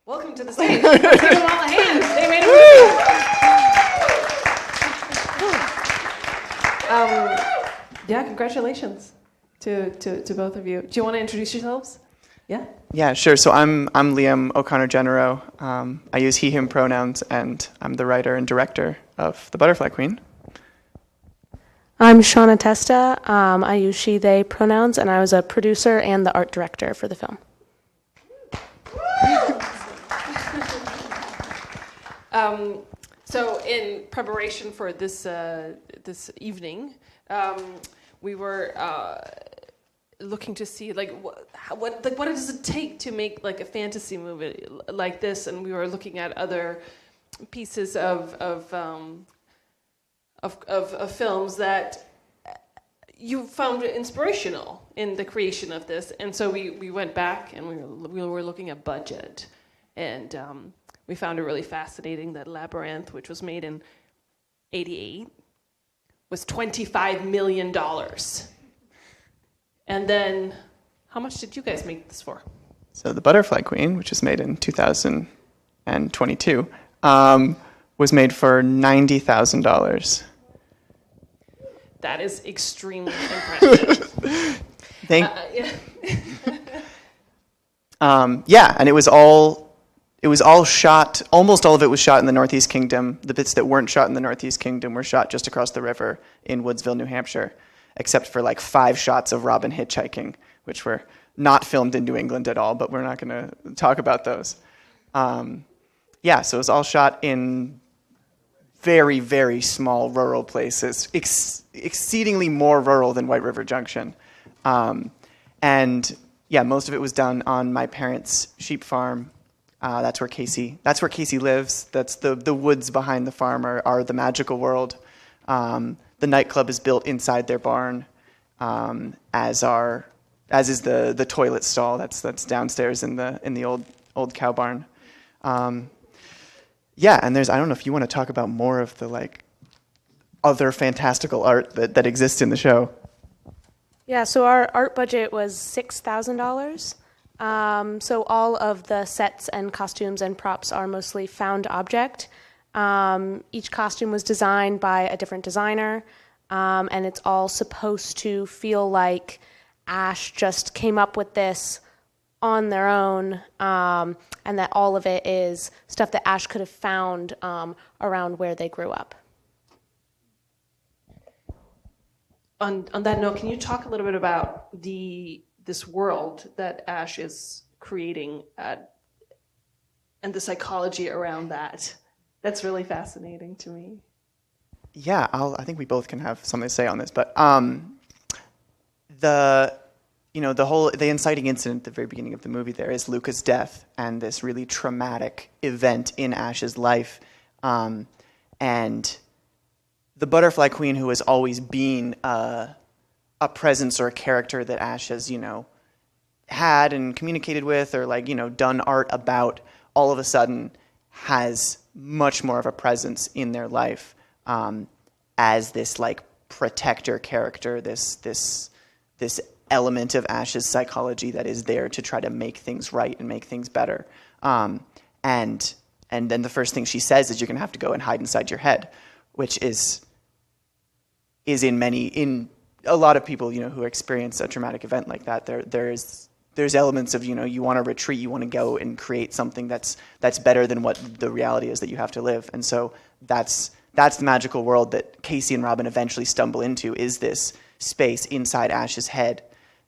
Welcome to the stage. Let's give them all a hand. They made a movie. Yeah, congratulations to both of you. Do you want to introduce yourselves? Yeah? Yeah, sure. So I'm Liam O'Connor-Genero. I use he, him pronouns, and I'm the writer and director of The Butterfly Queen. I'm Seana Testa. I use she, they pronouns, and I was a producer and the art director for the film. So in preparation for this this evening, we were looking to see what does it take to make like a fantasy movie like this, and we were looking at other pieces of films that you found inspirational in the creation of this, and so we went back and we were looking at budget, and we found it really fascinating that Labyrinth, which was made in '88, was $25 million. And then, how much did you guys make this for? So The Butterfly Queen, which was made in 2022, was made for $90,000. That is extremely impressive. Yeah, and it was all shot. Almost all of it was shot in the Northeast Kingdom. The bits that weren't shot in the Northeast Kingdom were shot just across the river in Woodsville, New Hampshire, except for like 5 shots of Robin hitchhiking, which were not filmed in New England at all. But we're not going to talk about those. Yeah, so it was all shot in very, very small rural places, exceedingly more rural than White River Junction. And yeah, most of it was done on my parents' sheep farm. That's where Casey lives. That's the woods behind the farm are the magical world. The nightclub is built inside their barn, as is the toilet stall that's downstairs in the old cow barn. Yeah, and I don't know if you want to talk about more of the like other fantastical art that exists in the show. Yeah, so our art budget was $6,000. So all of the sets and costumes and props are mostly found object. Each costume was designed by a different designer, and it's all supposed to feel like Ash just came up with this on their own, and that all of it is stuff that Ash could have found around where they grew up. On that note, can you talk a little bit about this world that Ash is creating and the psychology around that? That's really fascinating to me. Yeah, I think we both can have something to say on this, but the inciting incident at the very beginning of the movie there is Luca's death and this really traumatic event in Ash's life, and the Butterfly Queen, who has always been a presence or a character that Ash has, had and communicated with or done art about, all of a sudden has much more of a presence in their life as this protector character, this element of Ash's psychology that is there to try to make things right and make things better. And then the first thing she says is you're going to have to go and hide inside your head, which is in a lot of people, who experience a traumatic event like that, there's elements of, you want to retreat, you want to go and create something that's better than what the reality is that you have to live. And so that's the magical world that Casey and Robin eventually stumble into, is this space inside Ash's head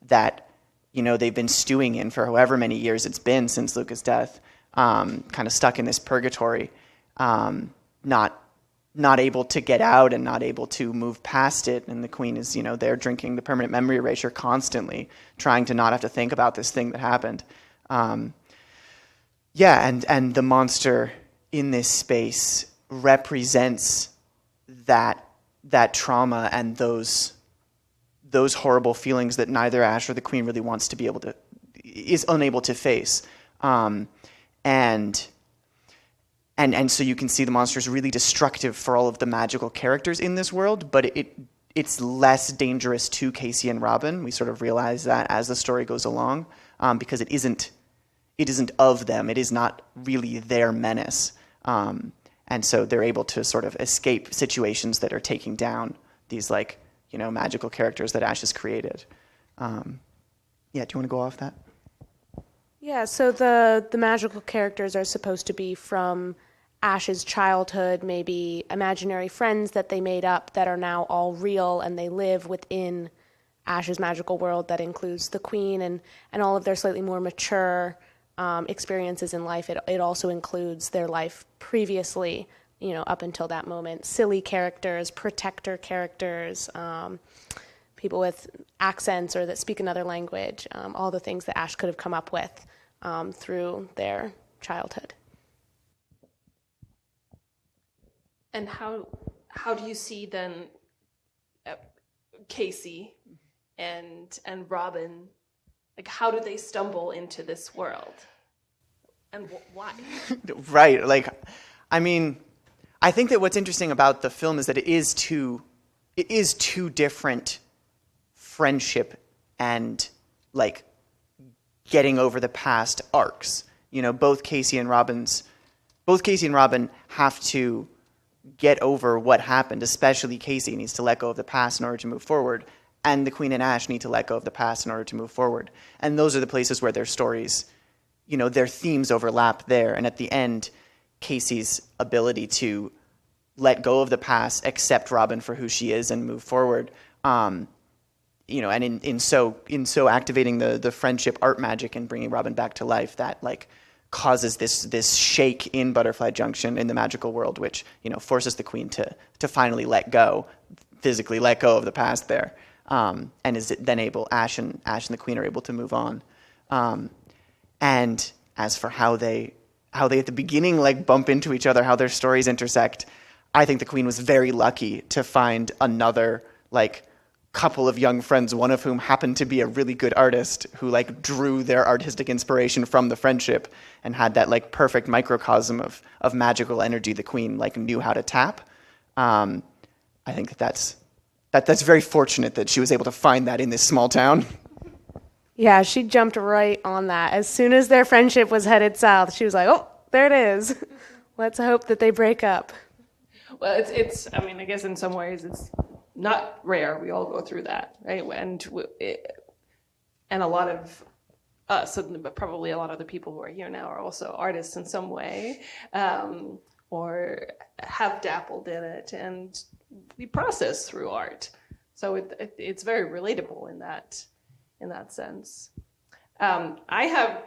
that, they've been stewing in for however many years it's been since Luca's death, kind of stuck in this purgatory, not able to get out and not able to move past it. And the Queen is, there drinking the permanent memory erasure constantly, trying to not have to think about this thing that happened. And the monster in this space represents that trauma and those horrible feelings that neither Ash or the Queen really wants to is unable to face. And so you can see the monster is really destructive for all of the magical characters in this world, but it's less dangerous to Casey and Robin. We sort of realize that as the story goes along, because it isn't of them. It is not really their menace. And so they're able to sort of escape situations that are taking down these, like, you know, magical characters that Ash has created. Yeah, do you want to go off that? Yeah, so the magical characters are supposed to be from Ash's childhood, maybe imaginary friends that they made up that are now all real, and they live within Ash's magical world that includes the Queen and all of their slightly more mature experiences in life. It also includes their life previously, you know, up until that moment. Silly characters, protector characters, people with accents or that speak another language, all the things that Ash could have come up with through their childhood. And how do you see then Casey and Robin, like, how do they stumble into this world, and why? Right, like, I mean, I think that what's interesting about the film is that it is two different friendship and, like, getting over the past arcs. You know, both Casey and Robin have to get over what happened. Especially Casey needs to let go of the past in order to move forward, and the Queen and Ash need to let go of the past in order to move forward. And those are the places where their stories, you know, their themes overlap there. And at the end, Casey's ability to let go of the past, accept Robin for who she is, and move forward, you know, and in so activating the friendship art magic and bringing Robin back to life, that, like, causes this shake in Butterfly Junction in the magical world, which, you know, forces the Queen to finally physically let go of the past there, and is then able, Ash and the Queen are able to move on. And as for how they at the beginning, like, bump into each other, how their stories intersect, I think the Queen was very lucky to find another, like, couple of young friends, one of whom happened to be a really good artist who, like, drew their artistic inspiration from the friendship and had that, like, perfect microcosm of magical energy the Queen, like, knew how to tap. I think that's very fortunate that she was able to find that in this small town. Yeah, she jumped right on that. As soon as their friendship was headed south, she was like, oh, there it is. Let's hope that they break up. Well, it's I mean, I guess in some ways it's not rare. We all go through that, right? And a lot of us, but probably a lot of the people who are here now, are also artists in some way, or have dabbled in it, and we process through art. So it's very relatable in that sense. I have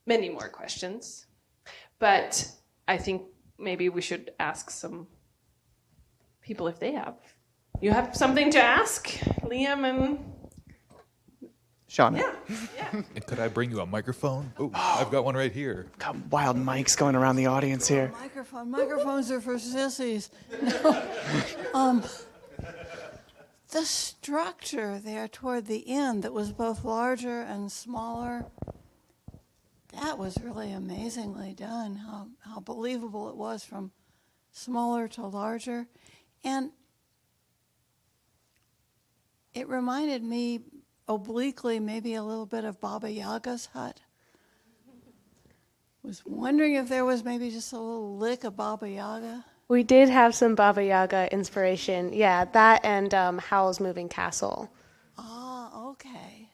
many more questions, but I think maybe we should ask some people if they have. You have something to ask, Liam and Sean. Yeah. And could I bring you a microphone? Oh, I've got one right here. Got wild mics going around the audience here. Microphones are for sissies. No. The structure there toward the end that was both larger and smaller, that was really amazingly done. How believable it was from smaller to larger. And it reminded me obliquely maybe a little bit of Baba Yaga's hut. Was wondering if there was maybe just a little lick of Baba Yaga. We did have some Baba Yaga inspiration. Yeah, that and Howl's Moving Castle. Ah, okay.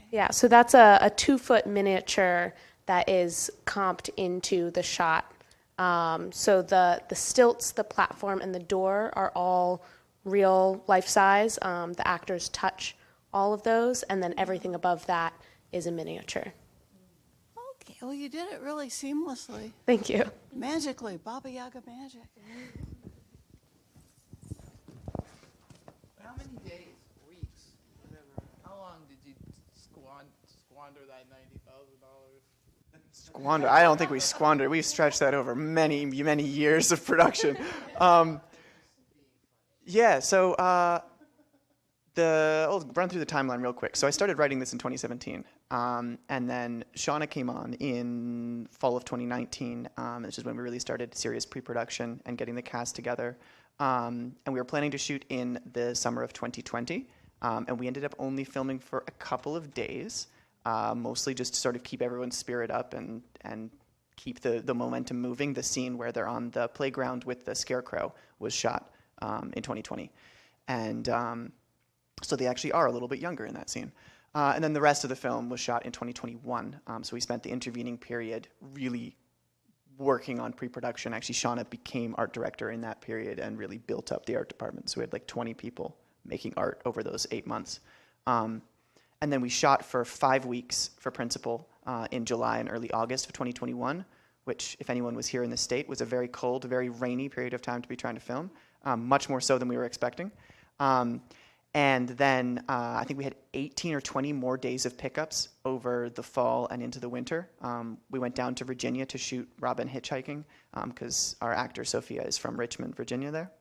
Yeah, so that's a 2-foot miniature that is comped into the shot. So the stilts, the platform, and the door are all real life size. The actors touch all of those, and then everything above that is a miniature. Okay, well, you did it really seamlessly. Thank you. Magically, Baba Yaga magic. How many days, weeks, whatever? How long did you squander that $90,000? Squander? I don't think we squandered. We stretched that over many, many years of production. Yeah, so I'll run through the timeline real quick. So I started writing this in 2017, and then Seana came on in fall of 2019, which is when we really started serious pre-production and getting the cast together. And we were planning to shoot in the summer of 2020, and we ended up only filming for a couple of days. mostly just to sort of keep everyone's spirit up and keep the momentum moving. The scene where they're on the playground with the scarecrow was shot in 2020. And so they actually are a little bit younger in that scene. And then the rest of the film was shot in 2021. So we spent the intervening period really working on pre-production. Actually, Seana became art director in that period and really built up the art department. So we had like 20 people making art over those 8 months. And then we shot for 5 weeks for principal in July and early August of 2021, which, if anyone was here in the state, was a very cold, very rainy period of time to be trying to film, much more so than we were expecting. And then I think we had 18 or 20 more days of pickups over the fall and into the winter. We went down to Virginia to shoot Robin hitchhiking because our actor Sophia is from Richmond, Virginia there.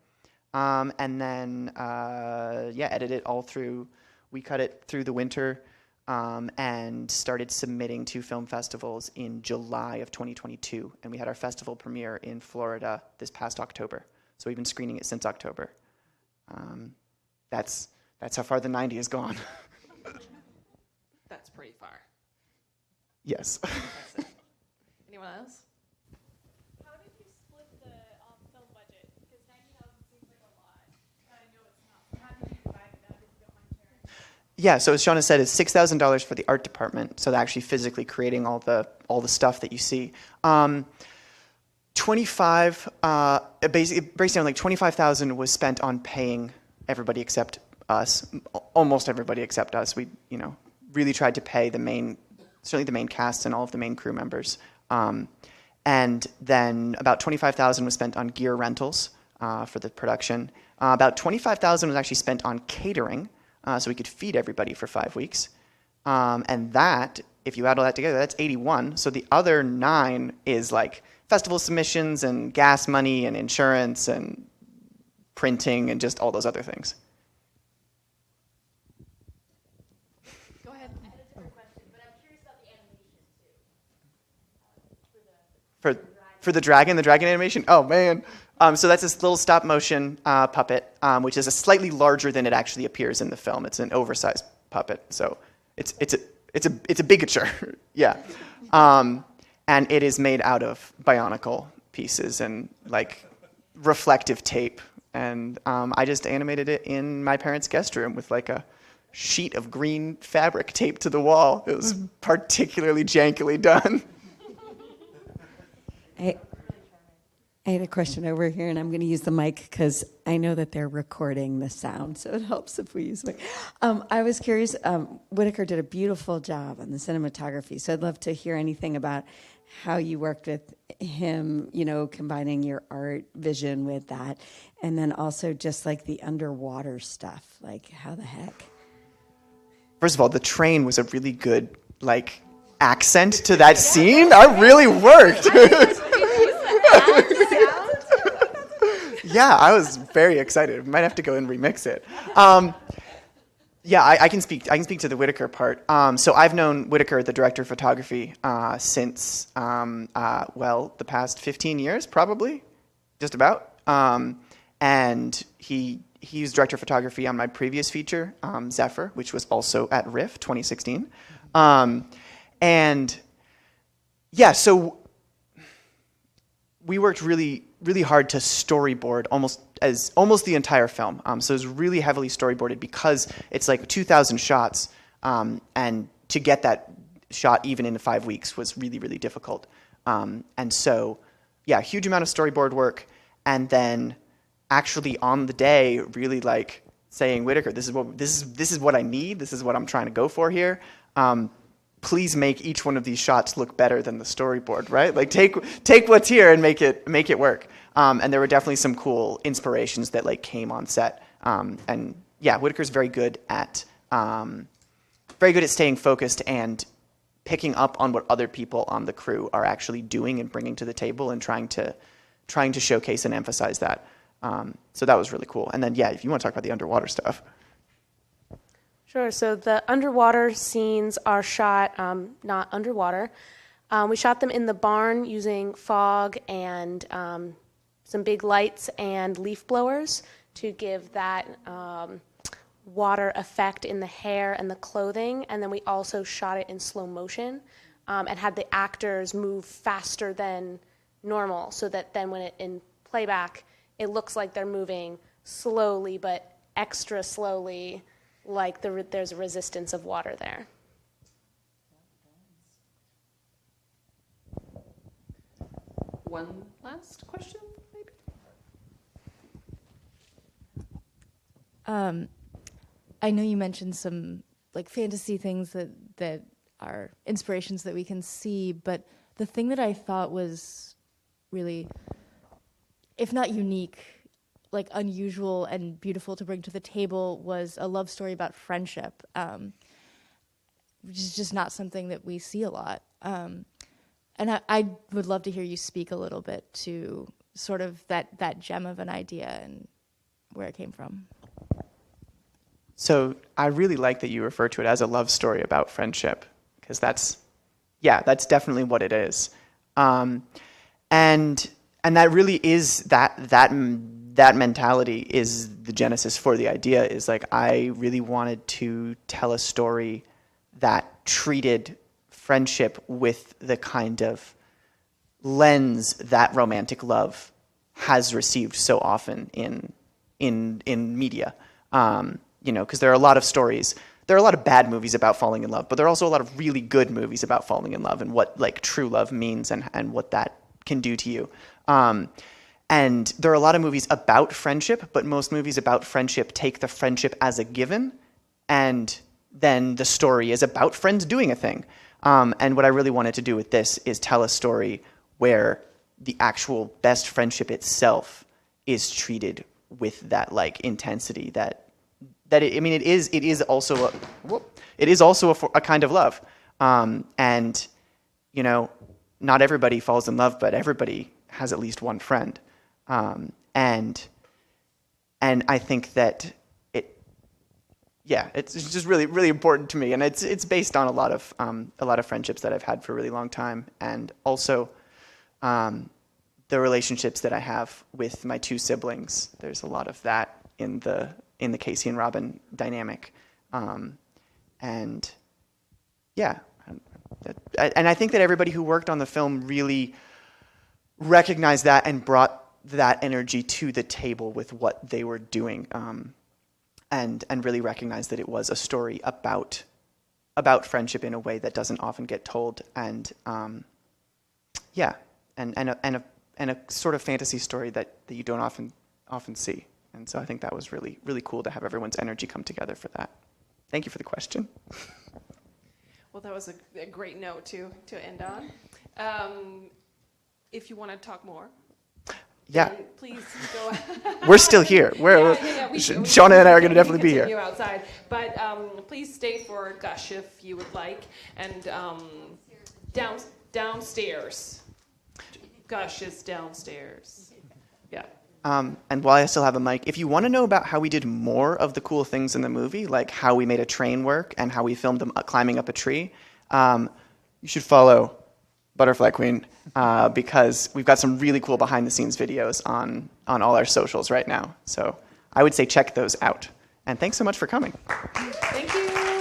And then, edit it all through. We cut it through the winter and started submitting to film festivals in July of 2022. And we had our festival premiere in Florida this past October. So we've been screening it since October. That's how far the 90 has gone. That's pretty far. Yes. Anyone else? How did you split the film budget? Because $90,000 seems like a lot. I know it's not. How did you divide it up, if you don't mind sharing? Yeah, so as Seana said, it's $6,000 for the art department, so actually physically creating all the stuff that you see. 25, basically it breaks down like 25,000 was spent on paying everybody except us, almost everybody except us. We, really tried to pay certainly the main cast and all of the main crew members. And then about 25,000 was spent on gear rentals for the production. About 25,000 was actually spent on catering, so we could feed everybody for 5 weeks. And that, if you add all that together, that's 81. So the other 9 is like festival submissions and gas money and insurance and printing and just all those other things. Go ahead. I had a different question, but I'm curious about the animation too. For the dragon animation? Oh, man. So that's this little stop motion puppet, which is a slightly larger than it actually appears in the film. It's an oversized puppet, so it's a bigature, yeah. And it is made out of Bionicle pieces and like reflective tape. And I just animated it in my parents' guest room with like a sheet of green fabric taped to the wall. It was particularly jankily done. I had a question over here, and I'm going to use the mic because I know that they're recording the sound, so it helps if we use the mic. I was curious, Whitaker did a beautiful job on the cinematography, so I'd love to hear anything about how you worked with him, combining your art vision with that, and then also just like the underwater stuff, like how the heck? First of all, the train was a really good, accent to that scene. I really worked. Yeah, I was very excited. Might have to go and remix it. I can speak to the Whitaker part. So I've known Whitaker, the director of photography, since the past 15 years, probably, just about. And he was director of photography on my previous feature, Zephyr, which was also at WRIF 2016. So we worked really, really hard to storyboard almost the entire film. So it was really heavily storyboarded because it's like 2,000 shots, and to get that shot even in 5 weeks was really, really difficult. And so, huge amount of storyboard work, and then actually on the day, really saying, Whitaker, this is what I need. This is what I'm trying to go for here. Please make each one of these shots look better than the storyboard, right? Take what's here and make it work. And there were definitely some cool inspirations that came on set. Whitaker's very good at staying focused and picking up on what other people on the crew are actually doing and bringing to the table and trying to showcase and emphasize that. So that was really cool. And then if you want to talk about the underwater stuff. Sure. So the underwater scenes are shot not underwater. We shot them in the barn using fog and some big lights and leaf blowers to give that water effect in the hair and the clothing, and then we also shot it in slow motion and had the actors move faster than normal, so that then when it in playback, it looks like they're moving slowly, but extra slowly, like there's a resistance of water there. One last question, maybe? I know you mentioned some like fantasy things that are inspirations that we can see, but the thing that I thought was really, if not unique, like unusual and beautiful to bring to the table was a love story about friendship, which is just not something that we see a lot. And I would love to hear you speak a little bit to sort of that gem of an idea and where it came from. So I really like that you refer to it as a love story about friendship, because that's definitely what it is. And that really is that mentality is the genesis for the idea. Is like, I really wanted to tell a story that treated friendship with the kind of lens that romantic love has received so often in media. Because there are a lot of stories. There are a lot of bad movies about falling in love, but there are also a lot of really good movies about falling in love and what like true love means and what that can do to you. And there are a lot of movies about friendship, but most movies about friendship take the friendship as a given, and then the story is about friends doing a thing. And what I really wanted to do with this is tell a story where the actual best friendship itself is treated with that like intensity it is also a kind of love. And not everybody falls in love, but everybody has at least one friend. And I think that it's just really, really important to me, and it's based on a lot of friendships that I've had for a really long time, and also the relationships that I have with my two siblings. There's a lot of that in the Casey and Robin dynamic, and I think that everybody who worked on the film really recognized that and brought that energy to the table with what they were doing. And really recognize that it was a story about friendship in a way that doesn't often get told, and a sort of fantasy story that you don't often see. And so I think that was really, really cool to have everyone's energy come together for that. Thank you for the question. Well, that was a great note to end on. If you want to talk more, then please go. We're still here. Seana and I are going to definitely be here. Continue outside, but please stay for Gush if you would like, and downstairs. Gush is downstairs. Yeah. And while I still have a mic, if you want to know about how we did more of the cool things in the movie, like how we made a train work and how we filmed them climbing up a tree, you should follow Butterfly Queen, because we've got some really cool behind-the-scenes videos on all our socials right now. So I would say check those out. And thanks so much for coming. Thank you.